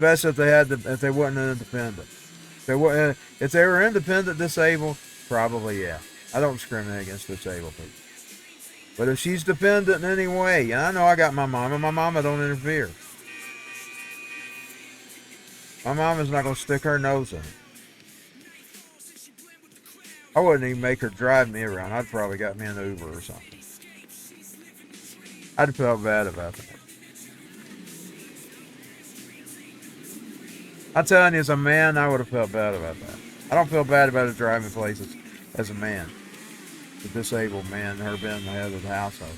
Especially if they weren't independent. If they were independent disabled, probably yeah. I don't discriminate against disabled people. But if she's dependent in any way, and I know I got my mama don't interfere. My mama's not going to stick her nose in it. I wouldn't even make her drive me around. I'd probably got me an Uber or something. I'd felt bad about that. I'm telling you, as a man, I would have felt bad about that. I don't feel bad about her driving places as a man. A disabled man, her being the head of the household.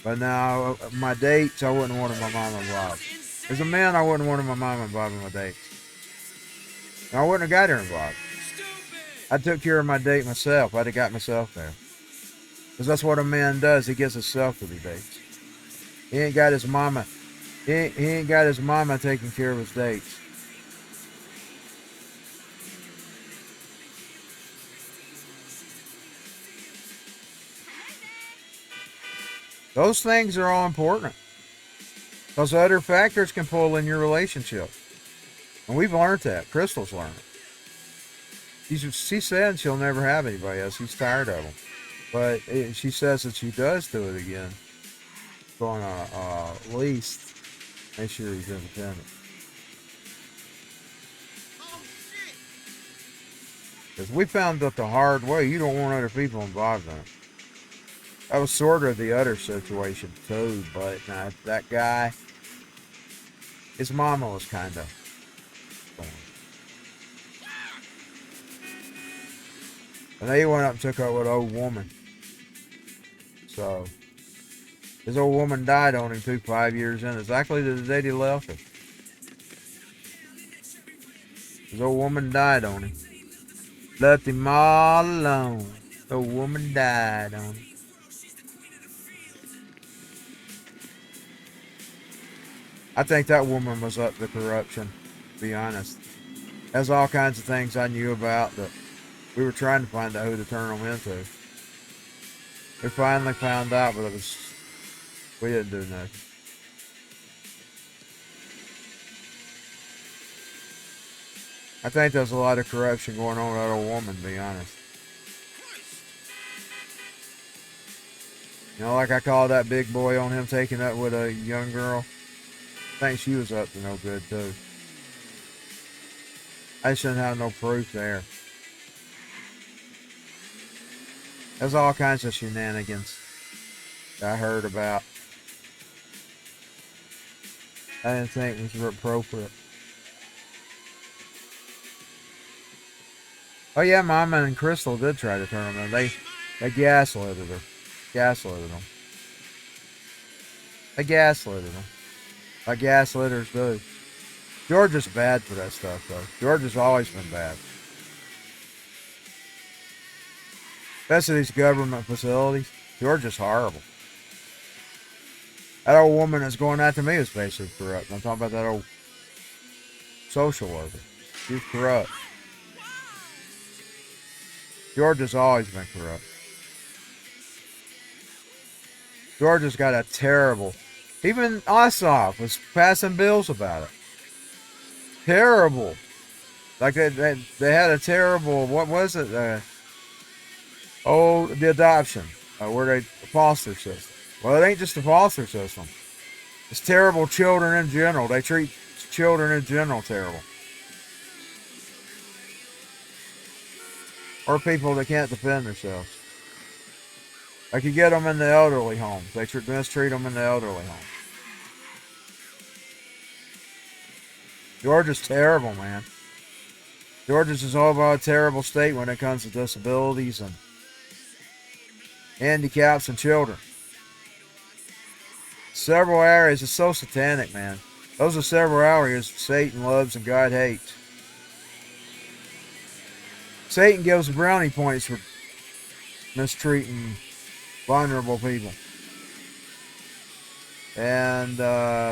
But now, my dates, I wouldn't want my mama involved. As a man, I wouldn't want my mama involved in my dates. And I wouldn't have got her involved. I took care of my date myself. I'd have got myself there. Because that's what a man does. He gets himself to the dates. He ain't got his mama. He ain't got his mama taking care of his dates. Those things are all important. Those other factors can pull in your relationship. And we've learned that. Crystal's learned it. She said she'll never have anybody else. She's tired of them. But she says that she does do it again. Going to at least make sure he's independent. Because we found out the hard way, you don't want other people involved in it. That was sort of the other situation too, but that guy, his mama was kind of. And they went up and took up with an old woman. So, his old woman died on him 5 years in, exactly the day he left her. His old woman died on him. Left him all alone. The old woman died on him. I think that woman was up to corruption, to be honest. There's all kinds of things I knew about that we were trying to find out who to turn them into. We finally found out, but we didn't do nothing. I think there's a lot of corruption going on with that old woman, to be honest. You know, like I called that big boy on him taking up with a young girl. I think she was up to no good, too. I shouldn't have no proof there. There's all kinds of shenanigans that I heard about. I didn't think it was appropriate. Oh yeah, Mama and Crystal did try to turn them in. They gaslighted her. Gaslighted them. They gaslighted them. Like gaslighters do. George is bad for that stuff, though. George has always been bad. Especially these government facilities. George is horrible. That old woman that's going after me is basically corrupt. I'm talking about that old social worker. She's corrupt. George has always been corrupt. George has got a terrible... Even Ossoff was passing bills about it. Terrible. Like they had a terrible... What was it? The adoption. The foster system. Well, it ain't just the foster system. It's terrible children in general. They treat children in general terrible. Or people that can't defend themselves. Like you get them in the elderly homes. They mistreat them in the elderly homes. Georgia's terrible, man. Georgia's is all about a terrible state when it comes to disabilities and handicaps and children. Several areas, it's so satanic, man. Those are several areas Satan loves and God hates. Satan gives brownie points for mistreating vulnerable people. And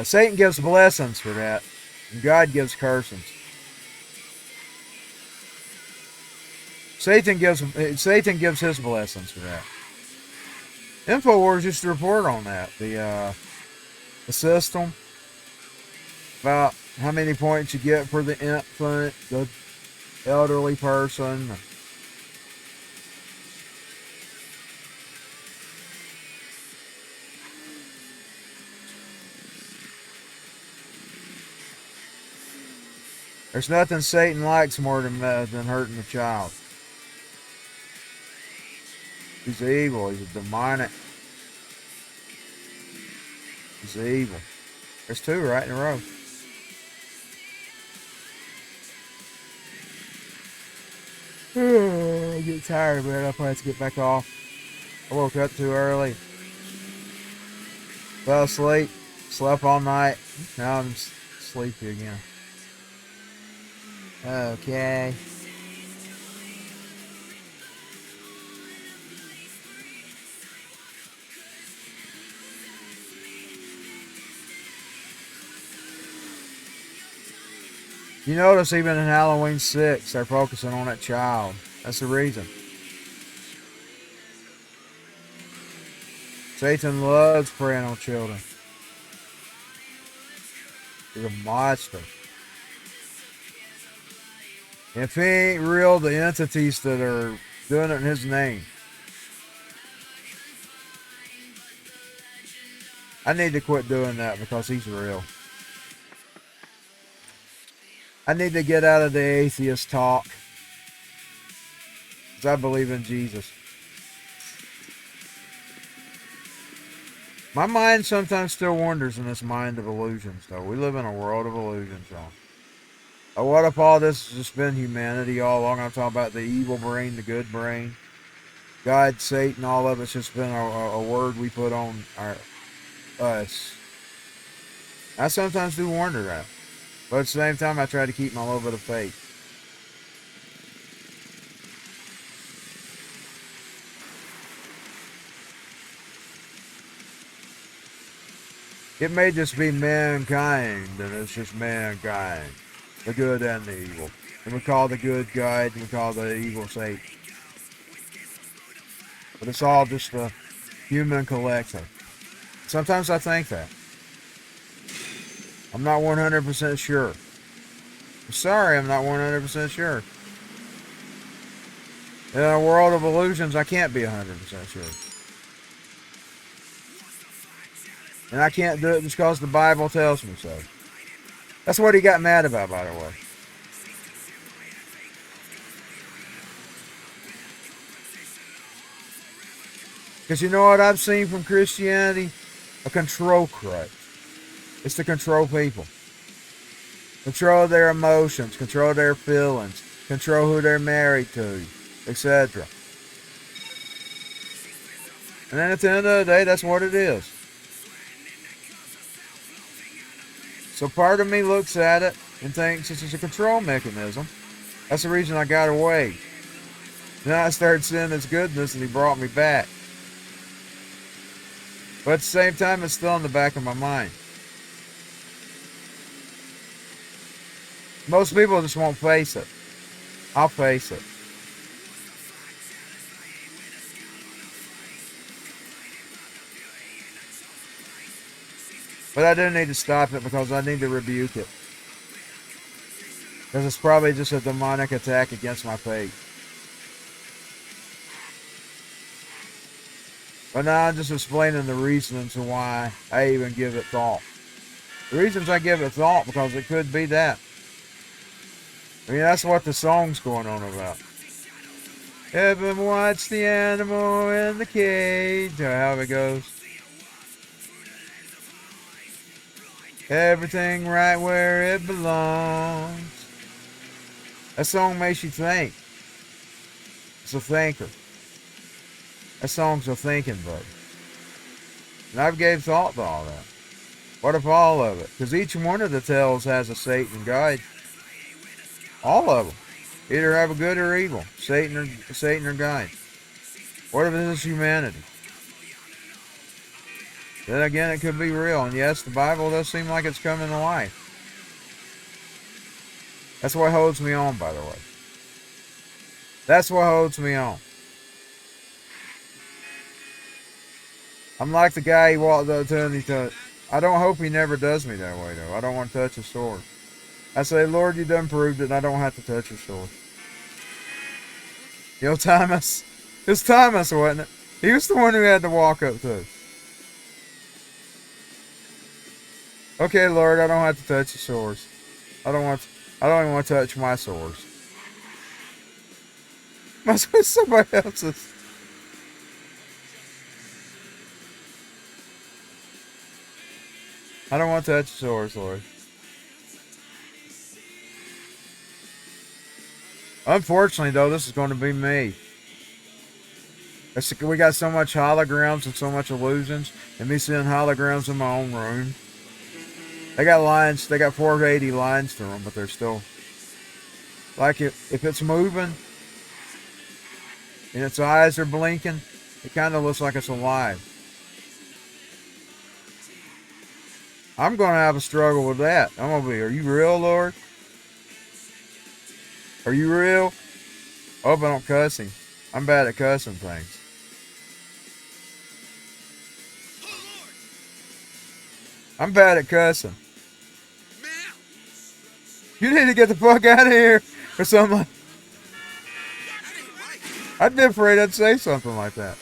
Satan gives blessings for that. And God gives cursings. Satan gives his blessings for that. InfoWars used to report on that. The system about how many points you get for the infant, the elderly person. There's nothing Satan likes more than hurting the child. He's evil. He's a demonic. He's evil. There's two right in a row. I get tired, man. I'll probably have to get back off. I woke up too early. Fell asleep. Slept all night. Now I'm sleepy again. Okay. You notice even in Halloween 6, they're focusing on that child. That's the reason. Satan loves preying on children. He's a monster. If he ain't real, the entities that are doing it in his name. I need to quit doing that because he's real. I need to get out of the atheist talk. Because I believe in Jesus. My mind sometimes still wanders in this mind of illusions, though. We live in a world of illusions, y'all. What if all this has just been humanity all along? I'm talking about the evil brain, the good brain. God, Satan, all of it's just been a word we put on us. I sometimes do wonder that. But at the same time, I try to keep my little bit of faith. It may just be mankind, and it's just mankind. The good and the evil. And we call the good God, and we call the evil Satan. But it's all just a human collective. Sometimes I think that. I'm not 100% sure. I'm sorry, I'm not 100% sure. In a world of illusions, I can't be 100% sure. And I can't do it just because the Bible tells me so. That's what he got mad about, by the way. Because you know what I've seen from Christianity? A control crutch. It's to control people. Control their emotions, control their feelings, control who they're married to, etc. And then at the end of the day, that's what it is. So part of me looks at it and thinks this is a control mechanism. That's the reason I got away. Then I started seeing his goodness and he brought me back. But at the same time, it's still in the back of my mind. Most people just won't face it. I'll face it. But I do need to stop it because I need to rebuke it. Because it's probably just a demonic attack against my faith. But now I'm just explaining the reasons why I even give it thought. The reasons I give it thought because it could be that. I mean, that's what the song's going on about. Heaven watch the animal in the cage, or how it goes. Everything right where it belongs. That song makes you think. It's a thinker. That song's a thinking book. And I've gave thought to all that. What if all of it? Because each one of the tales has a Satan guide. All of them. Either have a good or evil. Satan or God. What if this is humanity? Then again, it could be real. And yes, the Bible does seem like it's coming to life. That's what holds me on, by the way. That's what holds me on. I'm like the guy he walked up to and he touched. I don't hope he never does me that way, though. I don't want to touch his sword. I say, Lord, you done proved it, and I don't have to touch your sword. You know, Thomas? It was Thomas, wasn't it? He was the one who had to walk up to it. Okay, Lord, I don't have to touch the swords. I don't even want to touch my swords. My swords somebody else's. I don't want to touch the swords, Lord. Unfortunately, though, this is going to be me. We got so much holograms and so much illusions, and me seeing holograms in my own room. They got lines. They got 480 lines through them, but they're still like if it's moving and its eyes are blinking, it kind of looks like it's alive. I'm going to have a struggle with that. I'm going to be, are you real, Lord? Are you real? I hope I don't cuss him. I'm bad at cussing things. I'm bad at cussing. You need to get the fuck out of here or something. I'd be afraid I'd say something like that.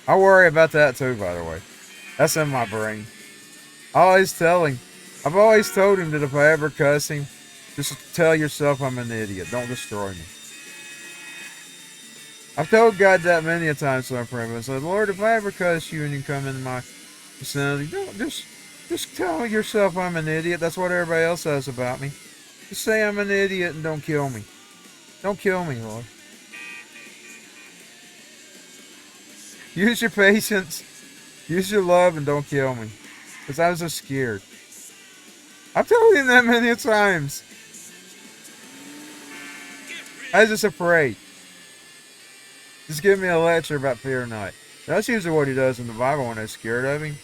I worry about that too, by the way. That's in my brain. I've always told him that if I ever cuss him, just tell yourself I'm an idiot. Don't destroy me. I've told God that many a time, so I'm praying. I said, Lord, if I ever cuss you and you come in my vicinity, don't just tell yourself I'm an idiot. That's what everybody else says about me. Just say I'm an idiot and don't kill me. Don't kill me, Lord. Use your patience. Use your love and don't kill me. Because I was just scared. I've told him that many times. I was just afraid. Just give me a lecture about fear not. That's usually what he does in the Bible when they're scared of him.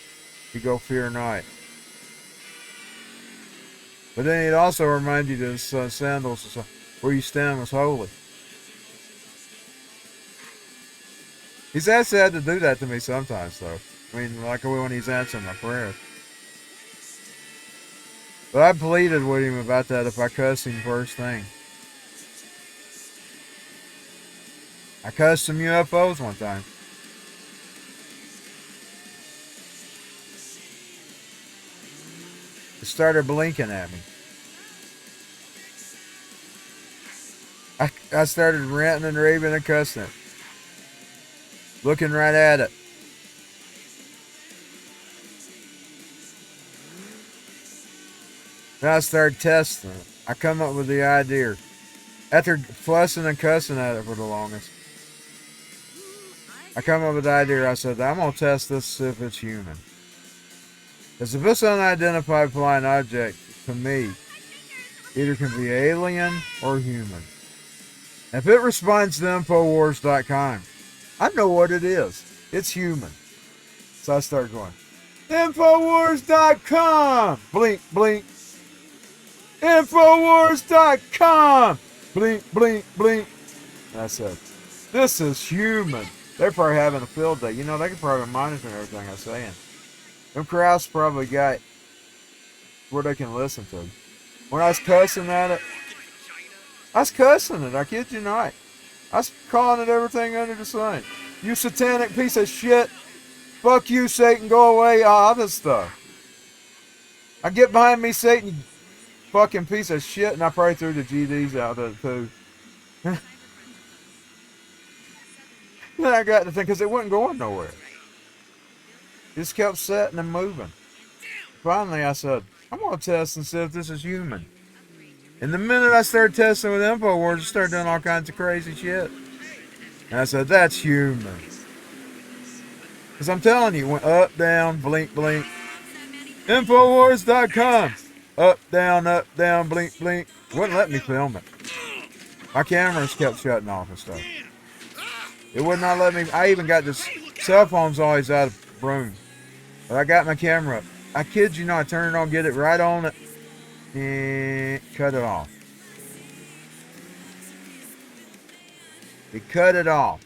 You go, fear not. But then he'd also remind you that his sandals, where you stand, was holy. He's had to do that to me sometimes, though. I mean, like when he's answering my prayer. But I pleaded with him about that if I cussed him first thing. I cussed some UFOs one time. It started blinking at me. I started ranting and raving and cussing it. Looking right at it. Then I started testing it. I come up with the idea. After fussing and cussing at it for the longest, I come up with the idea. I said, I'm going to test this to see if it's human. Because if it's unidentified flying object, to me, either can be alien or human. If it responds to Infowars.com, I know what it is. It's human. So I start going, Infowars.com! Blink, blink. Infowars.com! Blink, blink, blink. And I said, this is human. They're probably having a field day. You know, they can probably monitor everything I'm saying. Them crowds probably got where they can listen to. When I was cussing at it, I kid you not. I was calling it everything under the sun. You satanic piece of shit. Fuck you, Satan, go away, all this stuff. I get behind me, Satan, you fucking piece of shit, and I probably threw the GDs out of it too. Then I got to think, because it wasn't going nowhere. It just kept setting and moving. Finally, I said, I'm going to test and see if this is human. And the minute I started testing with InfoWars, it started doing all kinds of crazy shit. And I said, that's human. Because I'm telling you, it went up, down, blink, blink. Infowars.com. Up, down, blink, blink. Wouldn't let me film it. My cameras kept shutting off and stuff. It would not let me. I even got this cell phone's always out of room. But I got my camera up. I kid you not, I turned it on, get it right on it, and cut it off. It cut it off.